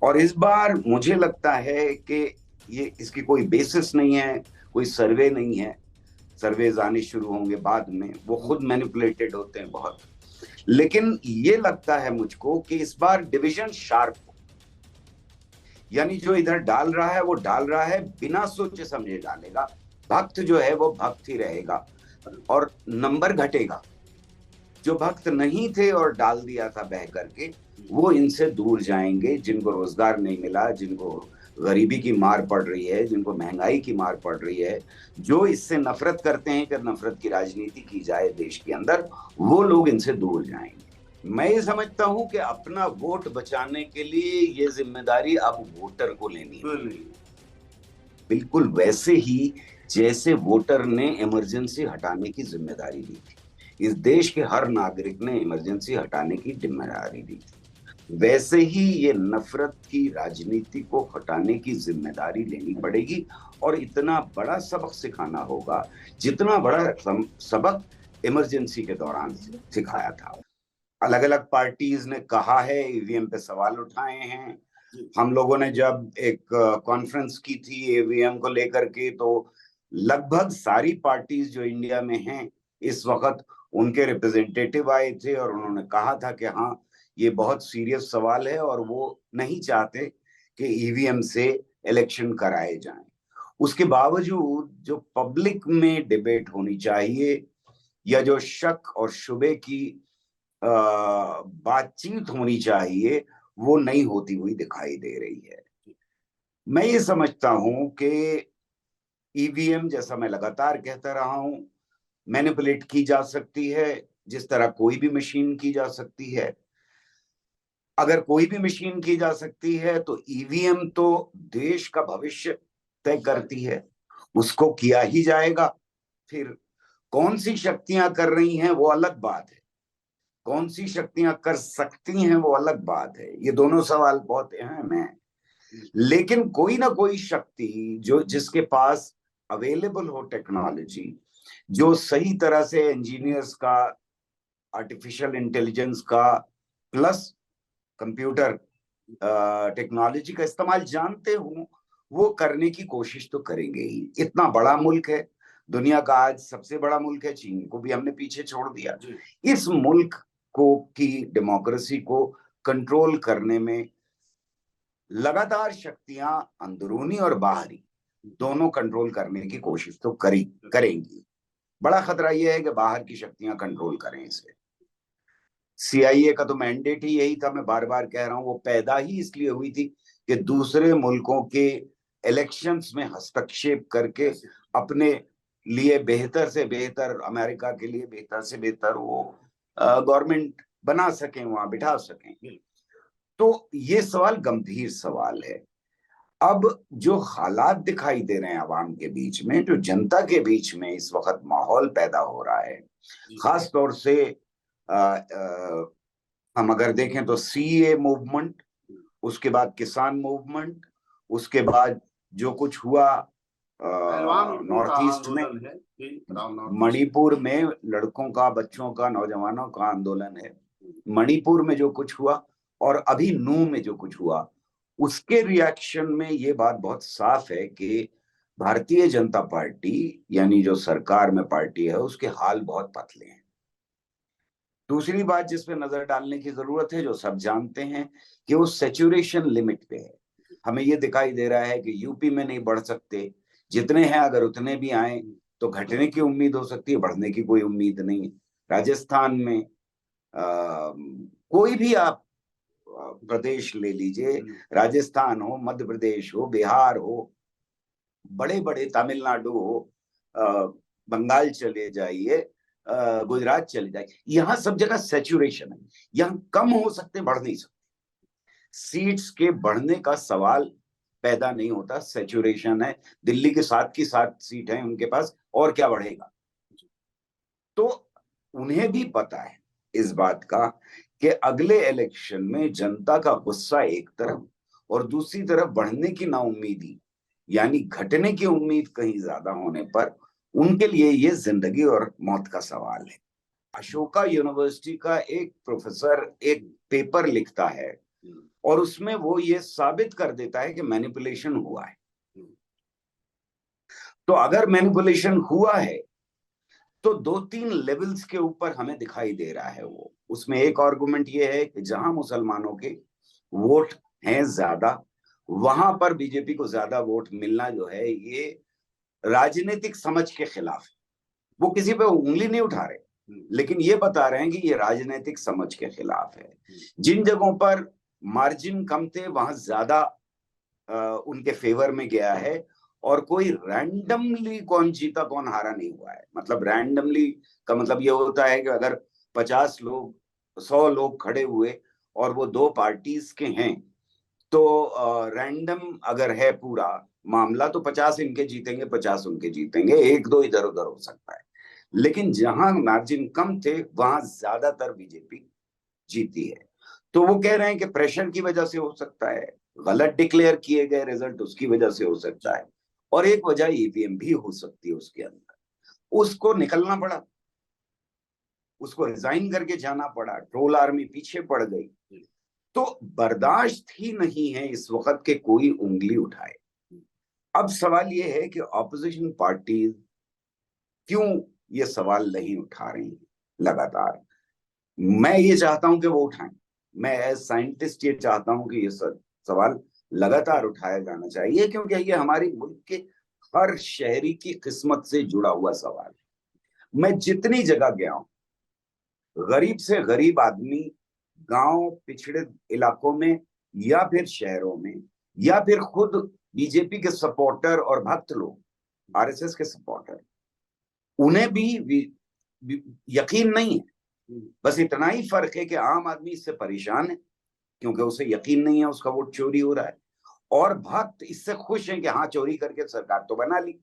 और इस बार मुझे लगता है कि ये इसकी कोई बेसिस नहीं है, कोई सर्वे नहीं है। सर्वेज आने शुरू होंगे बाद में, वो खुद मैनिपुलेटेड होते हैं बहुत। लेकिन ये लगता है मुझको कि इस बार डिवीजन शार्प, यानी जो इधर डाल रहा है वो डाल रहा है बिना सोचे समझे डालेगा। भक्त जो है वो भक्त ही रहेगा और नंबर घटेगा। जो भक्त नहीं थे और डाल दिया था बह करके, वो इनसे दूर जाएंगे। जिनको रोजगार नहीं मिला, जिनको गरीबी की मार पड़ रही है, जिनको महंगाई की मार पड़ रही है, जो इससे नफरत करते हैं कि नफरत की राजनीति की जाए देश के अंदर, वो लोग इनसे दूर जाएंगे। मैं ये समझता हूं कि अपना वोट बचाने के लिए ये जिम्मेदारी अब वोटर को लेनी है। बिल्कुल वैसे ही जैसे वोटर ने इमरजेंसी हटाने की जिम्मेदारी ली थी, इस देश के हर नागरिक ने इमरजेंसी हटाने की जिम्मेदारी ली थी, वैसे ही ये नफरत की राजनीति को हटाने की जिम्मेदारी लेनी पड़ेगी। और इतना बड़ा सबक सिखाना होगा जितना बड़ा सबक इमरजेंसी के दौरान सिखाया था। अलग अलग पार्टीज ने कहा है, ईवीएम पे सवाल उठाए हैं। हम लोगों ने जब एक कॉन्फ्रेंस की थी ईवीएम को लेकर के, तो लगभग सारी पार्टीज जो इंडिया में हैं इस वक्त, उनके रिप्रेजेंटेटिव आए थे और उन्होंने कहा था कि हाँ, ये बहुत सीरियस सवाल है और वो नहीं चाहते कि ईवीएम से इलेक्शन कराए जाएं। उसके बावजूद जो पब्लिक में डिबेट होनी चाहिए, या जो शक और शुबे की बातचीत होनी चाहिए, वो नहीं होती हुई दिखाई दे रही है। मैं ये समझता हूं कि ईवीएम, जैसा मैं लगातार कहता रहा हूं, मैनिपुलेट की जा सकती है जिस तरह कोई भी मशीन की जा सकती है। अगर कोई भी मशीन की जा सकती है तो ईवीएम तो देश का भविष्य तय करती है, उसको किया ही जाएगा। फिर कौन सी शक्तियां कर रही हैं वो अलग बात है, कौन सी शक्तियां कर सकती हैं वो अलग बात है। ये दोनों सवाल बहुत अहम हैं। लेकिन कोई ना कोई शक्ति जो जिसके पास अवेलेबल हो टेक्नोलॉजी, जो सही तरह से इंजीनियर्स का, आर्टिफिशियल इंटेलिजेंस का, प्लस कंप्यूटर टेक्नोलॉजी का इस्तेमाल जानते हो, वो करने की कोशिश तो करेंगे ही। इतना बड़ा मुल्क है, दुनिया का आज सबसे बड़ा मुल्क है, चीन को भी हमने पीछे छोड़ दिया। इस मुल्क को की डेमोक्रेसी को कंट्रोल करने में लगातार शक्तियां अंदरूनी और बाहरी दोनों कंट्रोल करने की कोशिश तो करेंगी। बड़ा खतरा यह है कि बाहर की शक्तियां कंट्रोल करें इसे। सीआईए का तो मैंडेट ही यही था, मैं बार बार कह रहा हूं। वो पैदा ही इसलिए हुई थी कि दूसरे मुल्कों के इलेक्शंस में हस्तक्षेप करके अपने लिए बेहतर से बेहतर, अमेरिका के लिए बेहतर से बेहतर वो गवर्नमेंट बना सकें, वहां बिठा सकें। तो ये सवाल गंभीर सवाल है। अब जो हालात दिखाई दे रहे हैं आवाम के बीच में, जो जनता के बीच में इस वक्त माहौल पैदा हो रहा है, खास तौर से हम अगर देखें तो सीए मूवमेंट, उसके बाद किसान मूवमेंट, उसके बाद जो कुछ हुआ नॉर्थ ईस्ट में, मणिपुर में लड़कों का, बच्चों का, नौजवानों का आंदोलन है, मणिपुर में जो कुछ हुआ, और अभी नू में जो कुछ हुआ, उसके रिएक्शन में ये बात बहुत साफ है कि भारतीय जनता पार्टी, यानी जो सरकार में पार्टी है, उसके हाल बहुत पतले हैं। दूसरी बात जिस पे नजर डालने की जरूरत है, जो सब जानते हैं, कि वो सेचुरेशन लिमिट पे है। हमें ये दिखाई दे रहा है कि यूपी में नहीं बढ़ सकते, जितने हैं अगर उतने भी आए तो घटने की उम्मीद हो सकती है, बढ़ने की कोई उम्मीद नहीं। राजस्थान में कोई भी आप प्रदेश ले लीजिए, राजस्थान हो, मध्य प्रदेश हो, बिहार हो, बड़े बड़े तमिलनाडु हो, बंगाल चले जाइए, गुजरात चले जाइए, यहाँ सब जगह सेचुरेशन है। यहाँ कम हो सकते, बढ़ नहीं सकते। सीट्स के बढ़ने का सवाल पैदा नहीं होता, सेचुरेशन है। दिल्ली के 7 की 7 सीट है उनके पास, और क्या बढ़ेगा। तो उन्हें भी पता है इस बात का कि अगले इलेक्शन में जनता का गुस्सा एक तरफ, और दूसरी तरफ बढ़ने की नाउम्मीदी, यानी घटने की उम्मीद कहीं ज्यादा होने पर उनके लिए ये जिंदगी और मौत का सवाल है। अशोका यूनिवर्सिटी का एक प्रोफेसर एक पेपर लिखता है और उसमें वो ये साबित कर देता है कि मैनिपुलेशन हुआ है। तो अगर मैनिपुलेशन हुआ है तो 2-3 लेवल्स के ऊपर हमें दिखाई दे रहा है वो। उसमें एक आर्गुमेंट ये है कि जहां मुसलमानों के वोट हैं ज्यादा, वहां पर बीजेपी को ज्यादा वोट मिलना जो है ये राजनीतिक समझ के खिलाफ है। वो किसी पे उंगली नहीं उठा रहे, लेकिन ये बता रहे हैं कि ये राजनीतिक समझ के खिलाफ है। जिन जगहों पर मार्जिन कम थे वहां ज्यादा उनके फेवर में गया है, और कोई रैंडमली कौन जीता कौन हारा नहीं हुआ है। मतलब रैंडमली का मतलब ये होता है कि अगर 50 लोग 100 लोग खड़े हुए और वो 2 पार्टीज के हैं, तो रैंडम अगर है पूरा मामला तो 50 इनके जीतेंगे 50 उनके जीतेंगे, 1-2 इधर उधर हो सकता है। लेकिन जहां मार्जिन कम थे वहां ज्यादातर बीजेपी जीती है। तो वो कह रहे हैं कि प्रेशर की वजह से हो सकता है, गलत डिक्लेयर किए गए रिजल्ट उसकी वजह से हो सकता है, और एक वजह ईवीएम भी हो सकती है उसके अंदर। उसको निकलना पड़ा, उसको रिजाइन करके जाना पड़ा, ट्रोल आर्मी पीछे पड़ गई। तो बर्दाश्त ही नहीं है इस वक्त के कोई उंगली उठाए। अब सवाल ये है कि ऑपोजिशन पार्टी क्यों ये सवाल नहीं उठा रही लगातार। मैं ये चाहता हूं कि वो उठाएं। मैं एज साइंटिस्ट ये चाहता हूं कि ये सवाल लगातार उठाया जाना चाहिए, क्योंकि ये हमारी मुल्क के हर शहरी की किस्मत से जुड़ा हुआ सवाल है। मैं जितनी जगह गया हूं, गरीब से गरीब आदमी गांव पिछड़े इलाकों में या फिर शहरों में, या फिर खुद बीजेपी के सपोर्टर और भक्त लोग, आरएसएस के सपोर्टर, उन्हें भी यकीन नहीं है। बस इतना ही फर्क है कि आम आदमी इससे परेशान है क्योंकि उसे यकीन नहीं है उसका वोट चोरी हो रहा है, और भक्त इससे खुश हैं कि हाँ चोरी करके सरकार तो बना ली।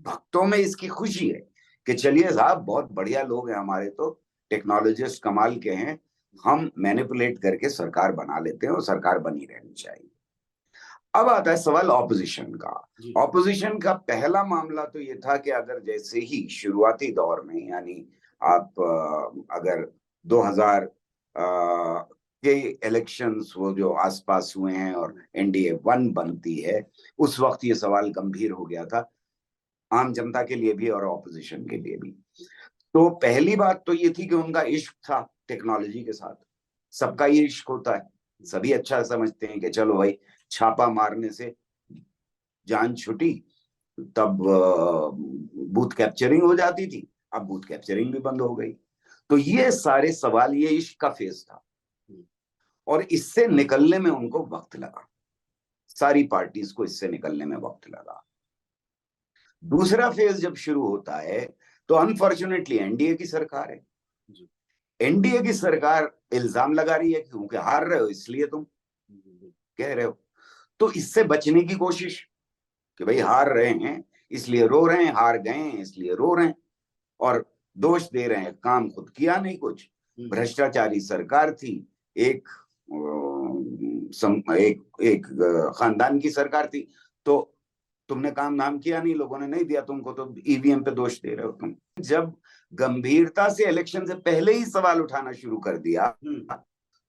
भक्तों में इसकी खुशी है कि चलिए साहब बहुत बढ़िया लोग हैं हमारे, तो टेक्नोलॉजिस्ट कमाल के हैं, हम मैनिपुलेट करके सरकार बना लेते हैं और सरकार बनी रहनी चाहिए। अब आता है सवाल ऑपोजिशन का। ऑपोजिशन का पहला मामला तो ये था कि अगर जैसे ही शुरुआती दौर में, यानी आप अगर 2000 के इलेक्शंस वो जो आसपास हुए हैं और एनडीए 1 बनती है, उस वक्त ये सवाल गंभीर हो गया था आम जनता के लिए भी और ऑपोजिशन के लिए भी। तो पहली बात तो ये थी कि उनका इश्क था टेक्नोलॉजी के साथ। सबका ये इश्क होता है, सभी अच्छा समझते हैं कि चलो भाई छापा मारने से जान छुटी, तब बूथ कैप्चरिंग हो जाती थी, अब बूथ कैप्चरिंग भी बंद हो गई। तो ये सारे सवाल, ये इश्क का फेज था, और इससे निकलने में उनको वक्त लगा, सारी पार्टीज को इससे निकलने में वक्त लगा। दूसरा फेज जब शुरू होता है तो अनफॉर्चुनेटली एनडीए की सरकार है। एनडीए की सरकार इल्जाम लगा रही है कि क्योंकि हार रहे हो इसलिए तुम कह रहे हो। तो इससे बचने की कोशिश कि भाई हार रहे हैं इसलिए रो रहे हैं, हार गए हैं इसलिए रो रहे हैं, और दोष दे रहे हैं काम खुद किया नहीं कुछ, भ्रष्टाचारी सरकार थी, एक एक खानदान की सरकार थी, तो तुमने काम नाम किया नहीं, लोगों ने नहीं दिया तुमको, तो ईवीएम पे दोष दे रहे हो तुम। जब गंभीरता से इलेक्शन से पहले ही सवाल उठाना शुरू कर दिया,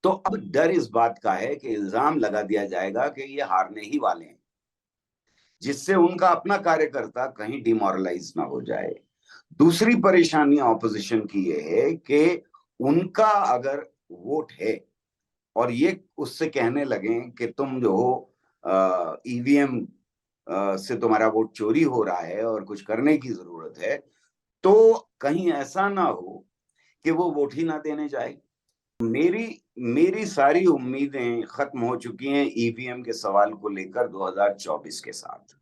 तो अब डर इस बात का है कि इल्जाम लगा दिया जाएगा कि ये हारने ही वाले हैं, जिससे उनका अपना कार्यकर्ता कहीं डिमोरलाइज ना हो जाए। दूसरी परेशानी ऑपोजिशन की ये है कि उनका अगर वोट है और ये उससे कहने लगे कि तुम जो हो ईवीएम से तुम्हारा वोट चोरी हो रहा है और कुछ करने की जरूरत है, तो कहीं ऐसा ना हो कि वो वोट ही ना देने जाए। मेरी सारी उम्मीदें खत्म हो चुकी हैं ईवीएम के सवाल को लेकर 2024 के साथ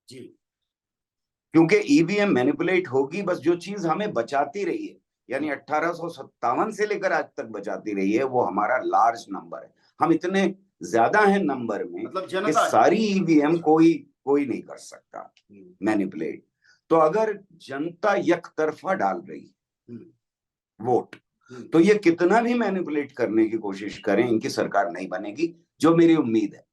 जी, क्योंकि ईवीएम मैनिपुलेट होगी। बस जो चीज हमें बचाती रही है, यानी 1857 से लेकर आज तक बचाती रही है, वो हमारा लार्ज नंबर है। हम इतने ज्यादा हैं नंबर में, मतलब कि सारी ईवीएम कोई नहीं कर सकता मैनिपुलेट। तो अगर जनता एक तरफा डाल रही वोट, तो ये कितना भी मैनिपुलेट करने की कोशिश करें, इनकी सरकार नहीं बनेगी, जो मेरी उम्मीद है।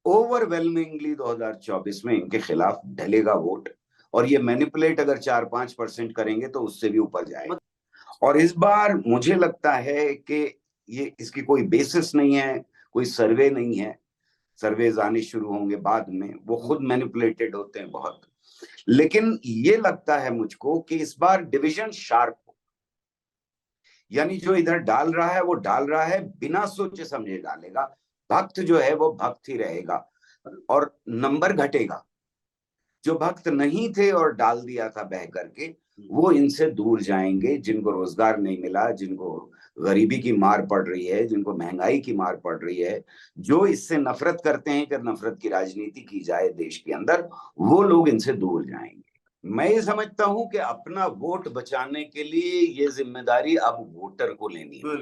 ओवरवेलमिंगली 2024 में इनके खिलाफ ढलेगा वोट, और ये मैनिपुलेट अगर 4-5% करेंगे तो उससे भी ऊपर जाएगा। और इस बार मुझे लगता है कि ये इसकी कोई बेसिस नहीं है, कोई सर्वे नहीं है, सर्वेज आने शुरू होंगे बाद में, वो खुद मैनिपुलेटेड होते हैं बहुत। लेकिन ये लगता है मुझको कि इस बार डिवीजन शार्प हो, यानी जो इधर डाल रहा है वो डाल रहा है बिना सोचे समझे डालेगा, भक्त जो है वो भक्त ही रहेगा और नंबर घटेगा। जो भक्त नहीं थे और डाल दिया था बह करके, वो इनसे दूर जाएंगे। जिनको रोजगार नहीं मिला, जिनको गरीबी की मार पड़ रही है, जिनको महंगाई की मार पड़ रही है, जो इससे नफरत करते हैं कि नफरत की राजनीति की जाए देश के अंदर, वो लोग इनसे दूर जाएंगे। मैं ये समझता हूं कि अपना वोट बचाने के लिए ये जिम्मेदारी अब वोटर को लेनी है,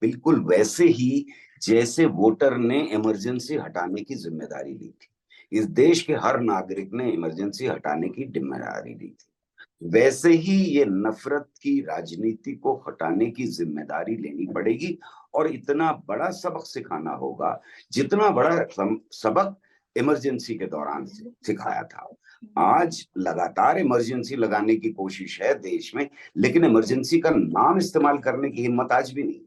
बिल्कुल वैसे ही जैसे वोटर ने इमरजेंसी हटाने की जिम्मेदारी ली थी। इस देश के हर नागरिक ने इमरजेंसी हटाने की जिम्मेदारी ली थी, वैसे ही ये नफरत की राजनीति को हटाने की जिम्मेदारी लेनी पड़ेगी। और इतना बड़ा सबक सिखाना होगा जितना बड़ा सबक इमरजेंसी के दौरान सिखाया था। आज लगातार इमरजेंसी लगाने की कोशिश है देश में, लेकिन इमरजेंसी का नाम इस्तेमाल करने की हिम्मत आज भी नहीं।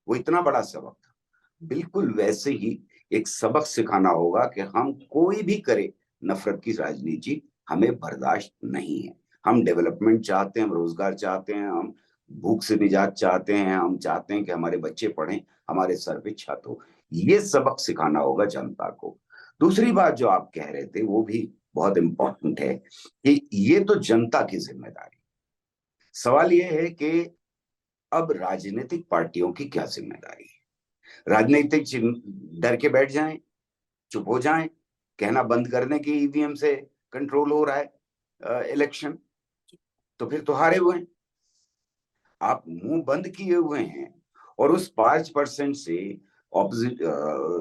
वो इतना बड़ा सबक था। बिल्कुल वैसे ही एक सबक सिखाना होगा कि हम कोई भी करे, नफरत की राजनीति हमें बर्दाश्त नहीं है। हम डेवलपमेंट चाहते हैं, हम रोजगार चाहते हैं, हम भूख से निजात चाहते हैं, हम चाहते हैं कि हमारे बच्चे पढ़ें, हमारे सर पे छत हो। ये सबक सिखाना होगा जनता को। दूसरी बात जो आप कह रहे थे वो भी बहुत इंपॉर्टेंट है कि ये तो जनता की जिम्मेदारी। सवाल ये है कि अब राजनीतिक पार्टियों की क्या जिम्मेदारी है? राजनीतिक डर के बैठ जाएं, चुप हो जाएं, कहना बंद करने की ईवीएम से कंट्रोल हो रहा है इलेक्शन, तो फिर तो हारे हुए हैं। आप मुंह बंद किए हुए हैं और उस 5% से ऑपोजिट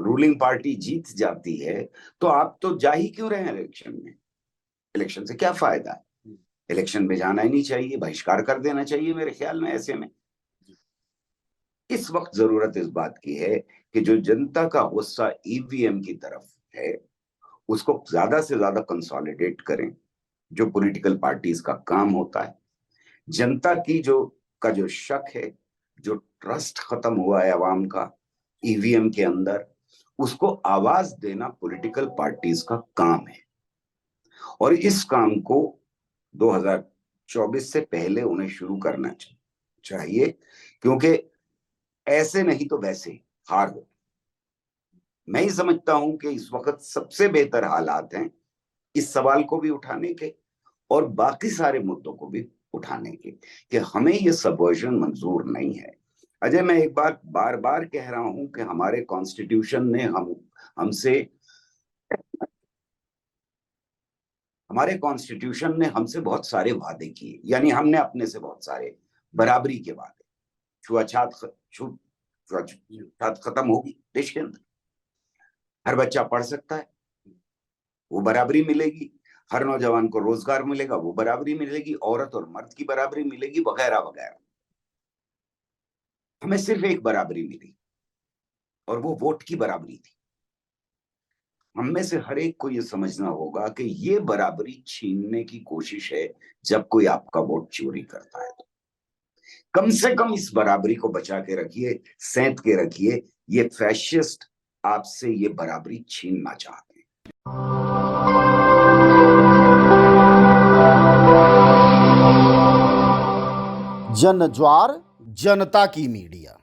रूलिंग पार्टी जीत जाती है, तो आप तो जा ही क्यों रहे हैं इलेक्शन में? इलेक्शन से क्या फायदा है? इलेक्शन में जाना ही नहीं चाहिए, बहिष्कार कर देना चाहिए मेरे ख्याल में। ऐसे में इस वक्त जरूरत इस बात की है कि जो जनता का गुस्सा ईवीएम की तरफ है उसको ज्यादा से ज्यादा कंसोलिडेट करें, जो पॉलिटिकल पार्टीज का काम होता है। जनता की जो शक है, जो ट्रस्ट खत्म हुआ है अवाम का ईवीएम के अंदर, उसको आवाज देना पॉलिटिकल पार्टीज का काम है। और इस काम को 2024 से पहले उन्हें शुरू करना चाहिए, क्योंकि ऐसे नहीं तो वैसे हार हो। मैं ही समझता हूं कि इस वक्त सबसे बेहतर हालात हैं इस सवाल को भी उठाने के और बाकी सारे मुद्दों को भी उठाने के, कि हमें ये सबवर्जन मंजूर नहीं है। अजय, मैं एक बात बार बार कह रहा हूं कि हमारे कॉन्स्टिट्यूशन ने हमसे बहुत सारे वादे किए, यानी हमने अपने से बहुत सारे बराबरी के वादे, छुआछूत खत्म होगी देश के अंदर, हर बच्चा पढ़ सकता है, वो बराबरी मिलेगी, हर नौजवान को रोजगार मिलेगा, वो बराबरी मिलेगी, औरत और मर्द की बराबरी मिलेगी, वगैरह वगैरह। हमें सिर्फ एक बराबरी मिली और वो वोट की बराबरी थी। हम में से हर एक को ये समझना होगा कि ये बराबरी छीनने की कोशिश है जब कोई आपका वोट चोरी करता है। तो कम से कम इस बराबरी को बचा के रखिए, सेंध के रखिए। ये फैशिस्ट आपसे ये बराबरी छीनना चाहते हैं। जन ज्वार जनता की मीडिया।